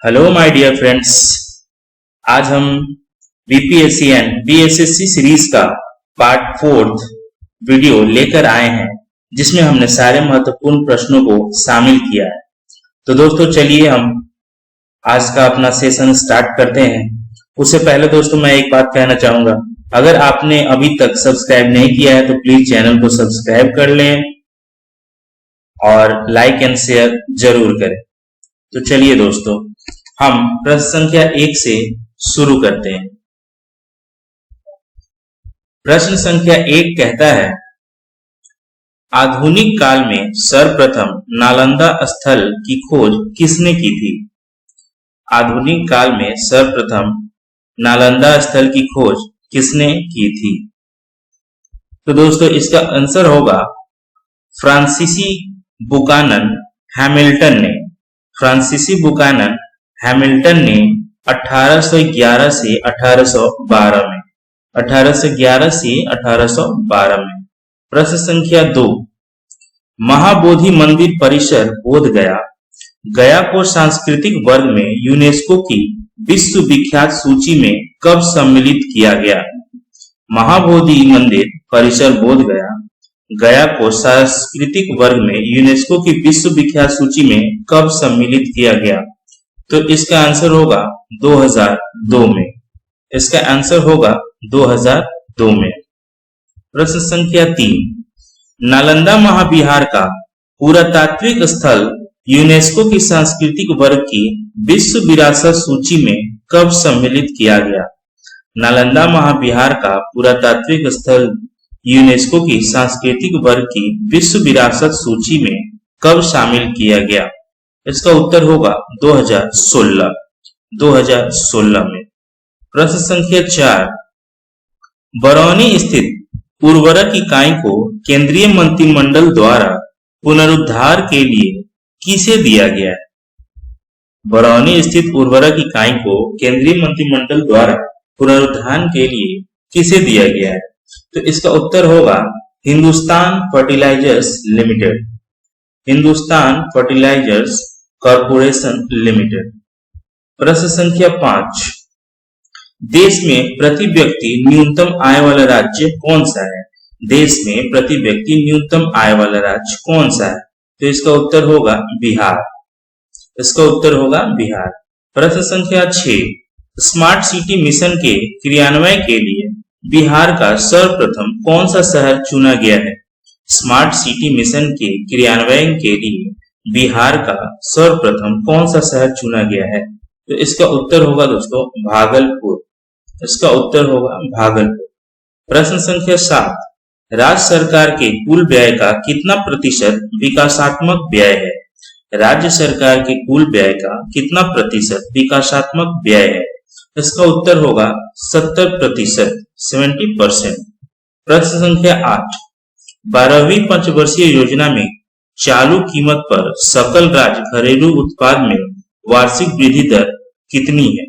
Hello my dear friends. आज हम BPSC and BSSC series का पार्ट 4 वीडियो लेकर आए हैं, जिसमें हमने सारे महत्वपूर्ण प्रश्नों को शामिल किया है। तो दोस्तों चलिए हम आज का अपना सेशन स्टार्ट करते हैं। उससे पहले दोस्तों मैं एक बात कहना चाहूंगा, अगर आपने अभी तक सब्सक्राइब नहीं किया है तो प्लीज चैनल को सब्सक्राइब कर लें और लाइक एंड शेयर जरूर करें। तो चलिए दोस्तों हम प्रश्न संख्या 1 से शुरू करते हैं। प्रश्न संख्या 1 कहता है, आधुनिक काल में सर्वप्रथम नालंदा स्थल की खोज किसने की थी? आधुनिक काल में सर्वप्रथम नालंदा स्थल की खोज किसने की थी? तो दोस्तों इसका आंसर होगा फ्रांसीसी बुकानन हैमिल्टन ने। फ्रांसीसी बुकानन हैमिल्टन ने 1811 से 1812 में 1811 से 1812 में। प्रश्न संख्या 2, महाबोधि मंदिर परिसर बोध गया गया को सांस्कृतिक वर्ग में यूनेस्को की विश्व विख्यात सूची में कब सम्मिलित किया गया? महाबोधि मंदिर परिसर बोध गया गया को सांस्कृतिक वर्ग में यूनेस्को की विश्व विख्यात सूची में कब सम्मिलित किया गया? तो इसका आंसर होगा 2002 में। इसका आंसर होगा 2002 में। प्रश्न संख्या 3, नालंदा महाविहार का पुरातात्विक स्थल यूनेस्को की सांस्कृतिक वर्ग की विश्व विरासत सूची में कब सम्मिलित किया गया? नालंदा महाविहार का पुरातात्विक स्थल यूनेस्को की सांस्कृतिक वर्ग की विश्व विरासत सूची में कब शामिल किया गया? इसका उत्तर होगा 2016 में। प्रश्न संख्या 4, बरौनी स्थित उर्वरक इकाई को केंद्रीय मंत्रिमंडल द्वारा पुनरुद्धार के लिए किसे दिया गया है? बरौनी स्थित उर्वरक इकाई को केंद्रीय मंत्रिमंडल द्वारा पुनरुद्धार के लिए किसे दिया गया है? तो इसका उत्तर होगा Hindustan fertilisers limited. Hindustan fertilisers corporation limited. प्रश्न संख्या 5, देश में प्रति व्यक्ति न्यूनतम आय वाला राज्य कौन सा है? देश में प्रति व्यक्ति न्यूनतम आय वाला राज्य कौन सा है? तो इसका उत्तर होगा बिहार। इसका उत्तर होगा बिहार। प्रश्न संख्या 6, स्मार्ट सिटी मिशन के क्रियान्वयन के लिए बिहार का सर्वप्रथम कौन सा शहर चुना गया है? स्मार्ट सिटी मिशन के क्रियान्वयन के लिए बिहार का सर्वप्रथम कौन सा शहर चुना गया है? तो इसका उत्तर होगा दोस्तों भागलपुर। इसका उत्तर होगा भागलपुर। प्रश्न संख्या 7, राज्य सरकार के कुल व्यय का कितना प्रतिशत विकासात्मक व्यय है? राज्य सरकार के कुल व्यय का कितना प्रतिशत विकासात्मक व्यय है? इसका उत्तर होगा 70%, 70%। प्रश्न संख्या 8, 12वीं पंचवर्षीय योजना में चालू कीमत पर सकल राज्य घरेलू उत्पाद में वार्षिक वृद्धि दर कितनी है?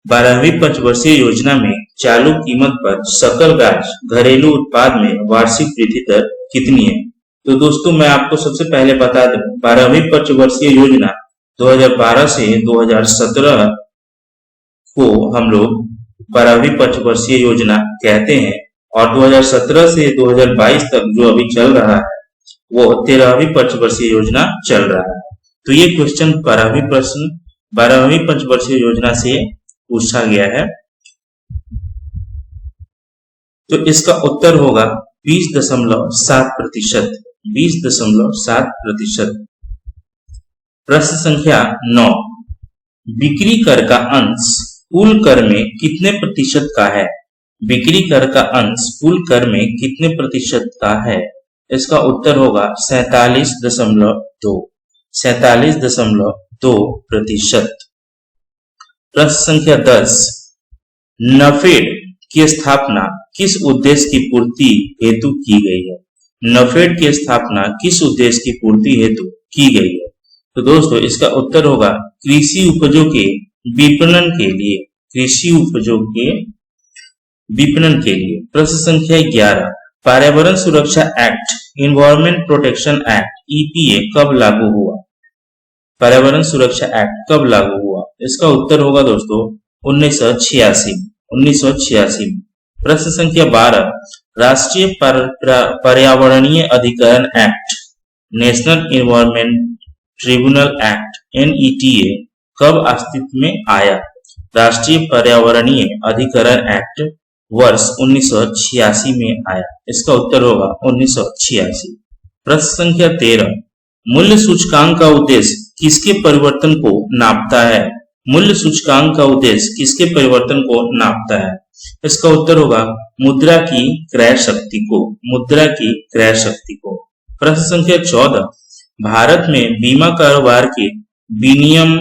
12वीं पंचवर्षीय योजना में चालू कीमत पर सकल राज्य घरेलू उत्पाद में वार्षिक वृद्धि दर कितनी है? तो दोस्तों मैं आपको सबसे पहले बता दूं, 12वीं पंचवर्षीय योजना 2012 से 2017 को हम लोग 12वीं पंचवर्षीय योजना कहते हैं, और 2017 से 2022 तक जो अभी चल रहा है वो 13वीं पंचवर्षीय योजना चल रहा है। तो ये क्वेश्चन 12वीं पंचवर्षीय योजना से पूछा गया है। तो इसका उत्तर होगा 20.7%। 20.7%। प्रश्न संख्या 9, बिक्री कर का अंश कुल कर में कितने प्रतिशत का है? बिक्री कर का अंश कुल कर में कितने प्रतिशत का है? इसका उत्तर होगा 47.2। 47.2%। प्रश्न संख्या 10, नफेड की स्थापना किस उद्देश्य की पूर्ति हेतु की गई है? नफेड की स्थापना किस उद्देश्य की पूर्ति हेतु की गई है? तो दोस्तों इसका उत्तर होगा कृषि उपजों के विपणन के लिए। कृषि उपजों के विपणन के लिए। प्रश्न संख्या 11, पर्यावरण सुरक्षा act, environment protection act, EPA कब लागू हुआ? पर्यावरण सुरक्षा एक्ट कब लागू हुआ? इसका उत्तर होगा दोस्तों 1986 में। प्रश्न संख्या 12, राष्ट्रीय पर्यावरणीय अधिकरण act, national environment tribunal act NETA कब अस्तित्व में आया? राष्ट्रीय पर्यावरणीय अधिकरण एक्ट वर्ष 1986 में आया। इसका उत्तर होगा 1986। प्रश्न संख्या 13, मूल्य सूचकांक का उद्देश्य किसके परिवर्तन को नापता है? मूल्य सूचकांक का उद्देश्य किसके परिवर्तन को नापता है? इसका उत्तर होगा मुद्रा की क्रय शक्ति को, मुद्रा की क्रय शक्ति को। प्रश्न संख्या 14, भारत में बीमा कारोबार के विनियम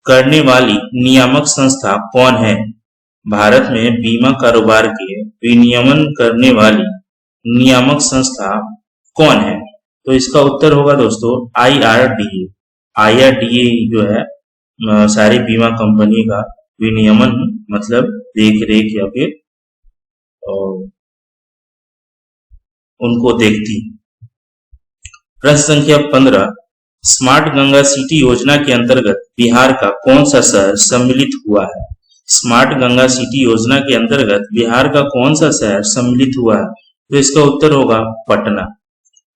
करने वाली नियामक संस्था कौन है? भारत में बीमा कारोबार के विनियमन करने वाली नियामक संस्था कौन है? तो इसका उत्तर होगा दोस्तों IRDA। IRDA जो है सारी बीमा कंपनी का विनियमन मतलब देख रेख या फिर उनको देखती। प्रश्न संख्या 15, स्मार्ट गंगा सिटी योजना के अंतर्गत बिहार का कौन सा शहर सम्मिलित हुआ है? स्मार्ट गंगा सिटी योजना के अंतर्गत बिहार का कौन सा शहर सम्मिलित हुआ है? तो इसका उत्तर होगा पटना।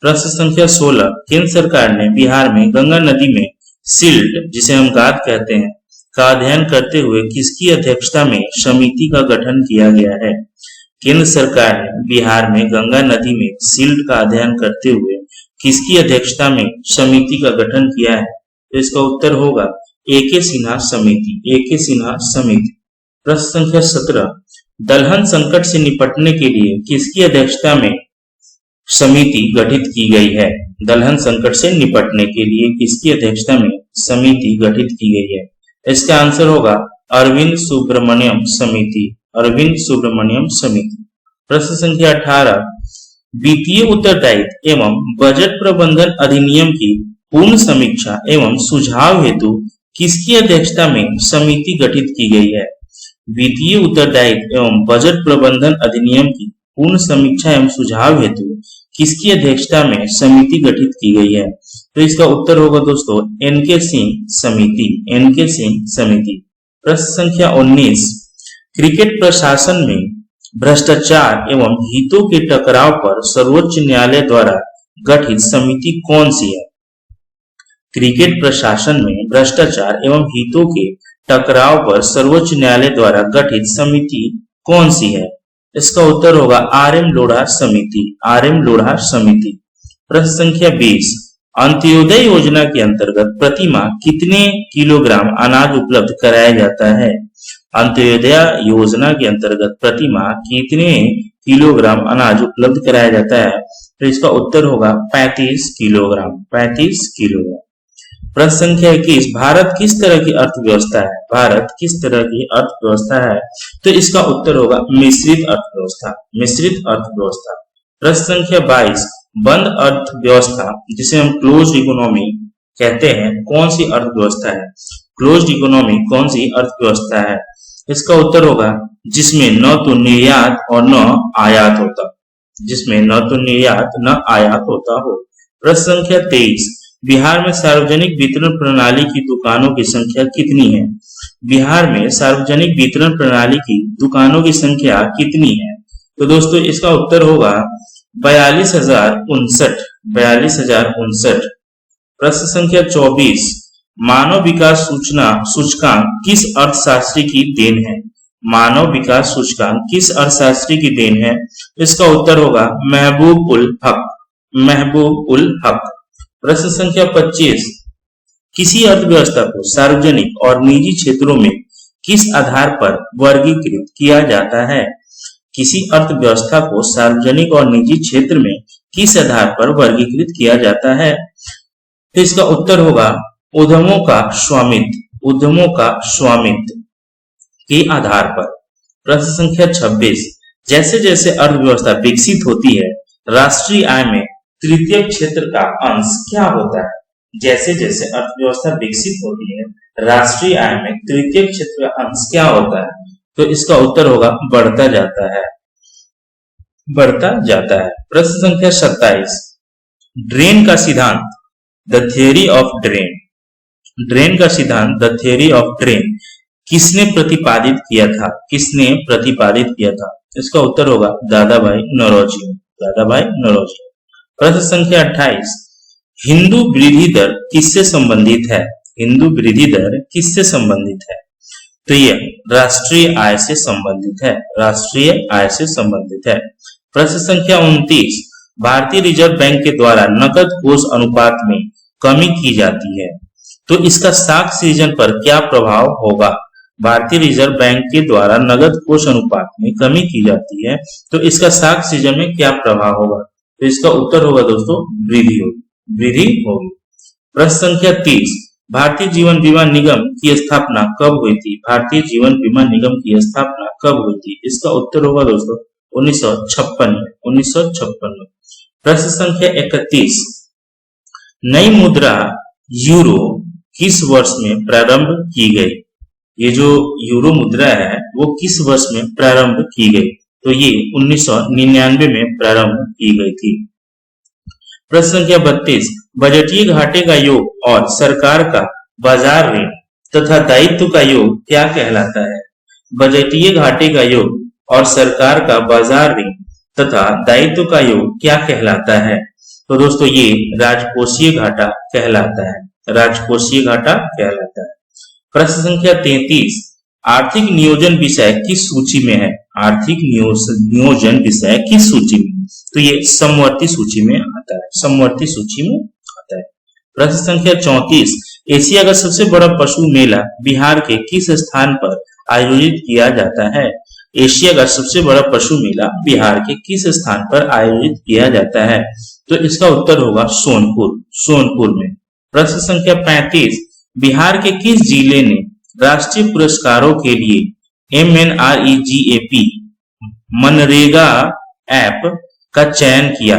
प्रश्न संख्या 16, केंद्र सरकार ने बिहार में गंगा नदी में सिल्ट, जिसे हम गाद कहते हैं, का अध्ययन करते हुए किसकी अध्यक्षता में समिति का गठन किया गया है? केंद्र सरकार ने बिहार में गंगा नदी में सिल्ट का अध्ययन करते हुए किसकी अध्यक्षता में समिति का गठन किया है? तो इसका उत्तर होगा AK सिन्हा समिति, AK सिन्हा समिति। प्रश्न संख्या 17, दलहन संकट से निपटने के लिए किसकी अध्यक्षता में समिति गठित की गई है? दलहन संकट से निपटने के लिए किसकी अध्यक्षता में समिति गठित की गई है? इसका आंसर होगा अरविंद सुब्रमण्यम समिति, अरविंद सुब्रमण्यम समिति। प्रश्न संख्या 18, वित्तीय उत्तरदायित्व एवं बजट प्रबंधन अधिनियम की पूर्ण समीक्षा एवं सुझाव हेतु किसकी अध्यक्षता में समिति गठित की गई है? वित्तीय उत्तरदायित्व एवं बजट प्रबंधन अधिनियम की पूर्ण समीक्षा एवं सुझाव हेतु किसकी अध्यक्षता में समिति गठित की गई है? तो इसका उत्तर होगा दोस्तों NK सिंह समिति, NK सिंह समिति। प्रश्न संख्या 19, क्रिकेट प्रशासन में भ्रष्टाचार एवं हितों के टकराव पर सर्वोच्च न्यायालय द्वारा गठित समिति कौन सी है? क्रिकेट प्रशासन में भ्रष्टाचार एवं हितों के टकराव पर सर्वोच्च न्यायालय द्वारा गठित समिति कौन सी है? इसका उत्तर होगा RM लोढ़ा समिति, RM लोढ़ा समिति। प्रश्न संख्या 20, अंत्योदय योजना के अंतर्गत प्रति माह कितने किलोग्राम अनाज उपलब्ध कराया जाता है? अंत्योदय योजना के अंतर्गत प्रति माह कितने किलोग्राम अनाज उपलब्ध कराया जाता है? तो इसका उत्तर होगा 35 किलोग्राम, 35 किलोग्राम। प्रश्न संख्या 21, भारत किस तरह की अर्थव्यवस्था है? भारत किस तरह की अर्थव्यवस्था है? तो इसका उत्तर होगा मिश्रित अर्थव्यवस्था, मिश्रित अर्थव्यवस्था। प्रश्न संख्या 22, बंद अर्थव्यवस्था जिसे हम क्लोज्ड इकोनॉमी कहते हैं कौन सी अर्थव्यवस्था है? क्लोज्ड इकोनॉमी कौन सी अर्थव्यवस्था है? इसका उत्तर होगा जिसमें न तो निर्यात और न आयात होता, जिसमें न तो निर्यात न आयात होता हो। प्रश्न संख्या 23, बिहार में सार्वजनिक वितरण प्रणाली की दुकानों की संख्या कितनी है? बिहार में सार्वजनिक वितरण प्रणाली की दुकानों की संख्या कितनी है? तो दोस्तों इसका उत्तर होगा 42,059, 42,059। प्रश्न संख्या 24, मानव विकास सूचकांक किस अर्थशास्त्री की देन है? मानव विकास सूचकांक किस अर्थशास्त्री की देन है? इसका उत्तर होगा महबूब उल हक, महबूब उल हक। प्रश्न संख्या 25, किसी अर्थव्यवस्था को सार्वजनिक और निजी क्षेत्रों में किस आधार पर वर्गीकृत किया जाता है? किसी अर्थव्यवस्था को सार्वजनिक और निजी क्षेत्र में किस आधार पर वर्गीकृत किया जाता है? तो इसका उत्तर होगा उद्यमों का स्वामित्व, उद्यमों का स्वामित्व के आधार पर। प्रश्न संख्या 26, जैसे जैसे अर्थव्यवस्था विकसित होती है राष्ट्रीय आय में तृतीय क्षेत्र का अंश क्या होता है? जैसे जैसे अर्थव्यवस्था विकसित होती है राष्ट्रीय आय में तृतीय क्षेत्र का अंश क्या होता है? तो इसका उत्तर होगा बढ़ता जाता है, बढ़ता जाता है। प्रश्न संख्या 27, ड्रेन का सिद्धांत, the theory of drain, drain का सिद्धांत, द थ्योरी ऑफ ड्रेन, किसने प्रतिपादित किया था? किसने प्रतिपादित किया था? इसका उत्तर होगा दादाभाई नौरोजी। दादाभाई नौरोजी। प्रश्न संख्या 28, हिंदू वृद्धि दर किससे संबंधित है? हिंदू वृद्धि दर किससे संबंधित है? तो ये राष्ट्रीय आय से संबंधित है। राष्ट्रीय आय से संबंधित है। प्रश्न संख्या 29, भारतीय रिजर्व बैंक के द्वारा नकद कोष अनुपात में कमी की जाती है, तो इसका साख सृजन पर क्या प्रभाव होगा? भारतीय रिजर्व बैंक के द्वारा नकद कोष अनुपात में कमी की जाती है, तो इसका साख सृजन में क्या प्रभाव होगा? तो इसका उत्तर होगा दोस्तों वृद्धि होगी। वृद्धि होगी। प्रश्न संख्या 30, भारतीय जीवन बीमा निगम की स्थापना कब हुई थी? भारतीय जीवन बीमा निगम की स्थापना कब हुई थी? इसका उत्तर होगा दोस्तों 1956 में। 1956 में। प्रश्न संख्या 31, नई मुद्रा यूरो किस वर्ष में प्रारंभ की गई? ये जो यूरो मुद्रा है वो किस वर्ष में प्रारंभ की गई? तो ये 1999 में प्रारंभ की गई थी। प्रश्न संख्या 32, बजटीय घाटे का योग और सरकार का बाजार ऋण तथा दायित्व का योग क्या कहलाता है? बजटीय घाटे का योग और सरकार का बाजार ऋण तथा दायित्व का योग क्या कहलाता है? तो दोस्तों ये राजकोषीय घाटा कहलाता है। राजकोषीय घाटा कहलाता है। प्रश्न संख्या 33, आर्थिक नियोजन विषय किस सूची में है? आर्थिक नियोजन विषय किस सूची में? तो ये समवर्ती सूची में आता है। समवर्ती सूची में आता है। प्रश्न संख्या 34, एशिया का सबसे बड़ा पशु मेला बिहार के किस स्थान पर आयोजित किया जाता है? एशिया का सबसे बड़ा पशु मेला बिहार के किस स्थान पर आयोजित किया जाता है? तो इसका उत्तर होगा सोनपुर। सोनपुर में। प्रश्न संख्या 35, बिहार के किस जिले ने राष्ट्रीय पुरस्कारों के लिए MNREGAP मनरेगा ऐप का चयन किया?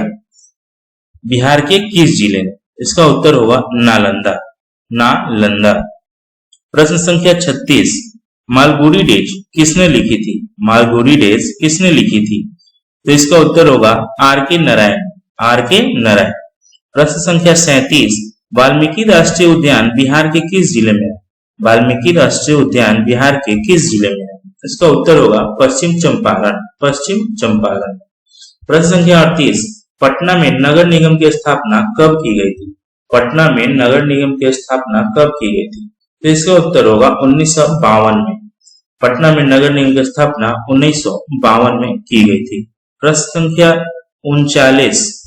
बिहार के किस जिले ने? इसका उत्तर होगा नालंदा। नालंदा। प्रश्न संख्या 36, मालगुडी डेज किसने लिखी थी? मालगुडी डेज किसने लिखी थी? तो इसका उत्तर होगा R.K. नारायण। R.K. नारायण। प्रश्न संख्या 37, वाल्मीकि राष्ट्रीय उद्यान बिहार के किस जिले में है? वाल्मीकि राष्ट्रीय उद्यान बिहार के किस जिले में है? इसका उत्तर होगा पश्चिम चंपारण। पश्चिम चंपारण। प्रश्न संख्या 38, पटना में नगर निगम की स्थापना कब की गई थी? पटना में नगर निगम की स्थापना कब की गई थी? तो इसका उत्तर होगा 1952 में। पटना में नगर निगम की स्थापना 1952 में की गई थी। प्रश्न संख्या 39,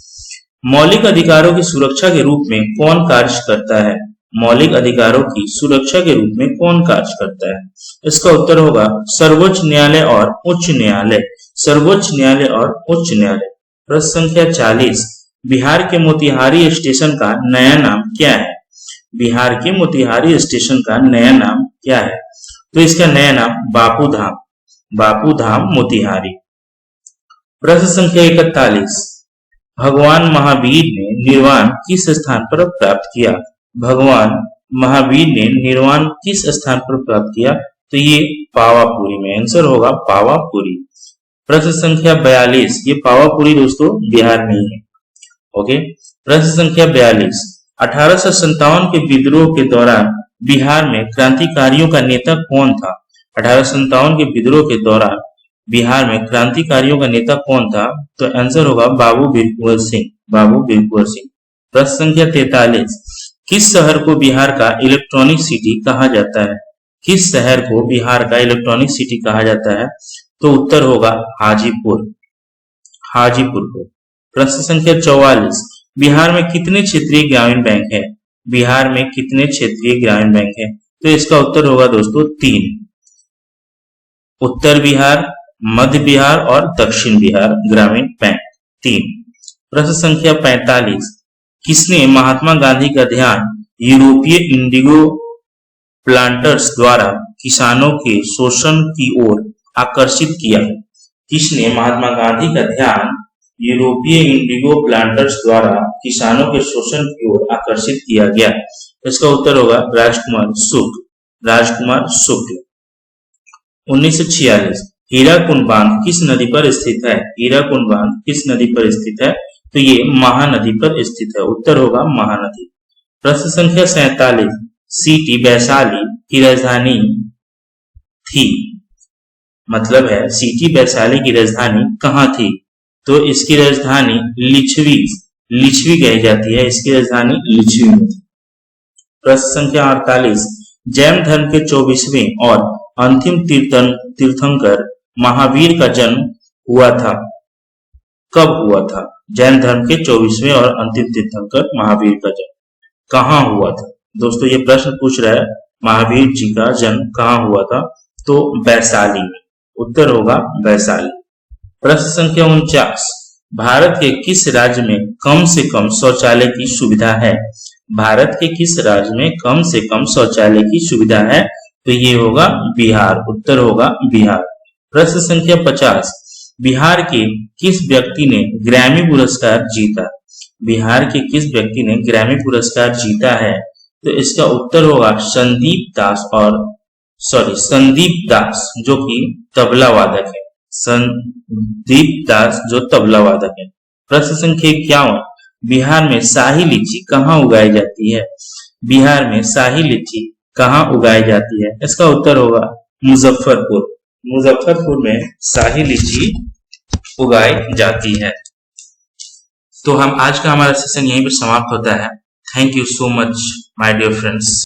मौलिक अधिकारों की सुरक्षा के रूप में कौन कार्य करता है? मौलिक अधिकारों की सुरक्षा के रूप में कौन कार्य करता है? इसका उत्तर होगा सर्वोच्च न्यायालय और उच्च न्यायालय। सर्वोच्च न्यायालय और उच्च न्यायालय। प्रश्न संख्या 40, बिहार के मोतिहारी स्टेशन का नया नाम क्या है? बिहार के मोतिहारी स्टेशन का नया नाम क्या है? तो इसका नया नाम बापू धाम। बापू धाम मोतिहारी। प्रश्न संख्या 41, भगवान महावीर ने निर्वाण किस स्थान पर प्राप्त किया? भगवान महावीर ने निर्वाण किस स्थान पर प्राप्त किया? तो ये पावापुरी में। आंसर होगा पावापुरी। प्रश्न संख्या 42, ये पावापुरी दोस्तों बिहार में ही है। ओके। प्रश्न संख्या 42, 1857 के विद्रोह के दौरान बिहार में क्रांतिकारियों का नेता कौन था? 1857 के विद्रोह के दौरान बिहार में क्रांतिकारियों का नेता कौन था? तो आंसर होगा बाबू वीर कुंवर सिंह। बाबू वीर कुंवर सिंह। प्रश्न संख्या 43, किस शहर को बिहार का इलेक्ट्रॉनिक सिटी कहा जाता है? किस शहर को बिहार का इलेक्ट्रॉनिक सिटी कहा जाता है? तो उत्तर होगा हाजीपुर। हाजीपुर को। प्रश्न संख्या 44, बिहार में कितने क्षेत्रीय ग्रामीण बैंक है? बिहार में कितने क्षेत्रीय ग्रामीण बैंक है? तो इसका उत्तर होगा दोस्तों 3, उत्तर बिहार, मध्य बिहार और दक्षिण बिहार ग्रामीण बैंक 3। प्रश्न संख्या 45, किसने महात्मा गांधी का ध्यान यूरोपीय इंडिगो प्लांटर्स द्वारा किसानों के शोषण की ओर आकर्षित किया? किसने महात्मा गांधी का ध्यान यूरोपीय इंडिगो प्लांटर्स द्वारा किसानों के शोषण की ओर आकर्षित किया गया? इसका उत्तर होगा राजकुमार शुक्ल। राजकुमार शुक्ल। 1946, हीराकुंड बांध किस नदी पर स्थित है? हीराकुंड बांध किस नदी पर स्थित है? तो ये महानदी पर स्थित है। उत्तर होगा महानदी। प्रश्न संख्या 47, सिटी वैशाली की राजधानी थी? मतलब है सिटी वैशाली की राजधानी कहाँ थी? तो इसकी राजधानी लिच्छवी कही जाती है, इसकी राजधानी लिच्छवी में थी। प्रश्न संख्या 48, जैन धर्म के 24वें और अंतिम तीर्थंकर महावीर का जन्म हुआ था? कब हुआ था? जैन धर्म के 24वें और अंतिम तीर्थंकर महावीर का जन्म कहाँ हुआ था? दोस्तों ये प्रश्न पूछ रहा है महावीर जी का जन्म कहाँ हुआ था? तो वैशाली में। उत्तर होगा वैशाली। प्रश्न संख्या 49, भारत के किस राज्य में कम से कम शौचालय की सुविधा है? भारत के किस राज्य में कम से कम शौचालय की सुविधा है? तो ये होगा बिहार। उत्तर होगा बिहार। प्रश्न संख्या 50, बिहार के किस व्यक्ति ने ग्रैमी पुरस्कार जीता? बिहार के किस व्यक्ति ने ग्रैमी पुरस्कार जीता है? तो इसका उत्तर होगा संदीप दास जो कि तबला वादक है। संदीप दास जो तबला वादक है। प्रश्न संख्या 51, बिहार में शाही लीची कहाँ उगाई जाती है? बिहार में शाही लीची कहाँ उगाई जाती है? इसका उत्तर होगा मुजफ्फरपुर। मुजफ्फरपुर में शाही लीची उगाई जाती है। तो हम आज का हमारा सेशन यहीं पर समाप्त होता है। Thank you so much my dear friends.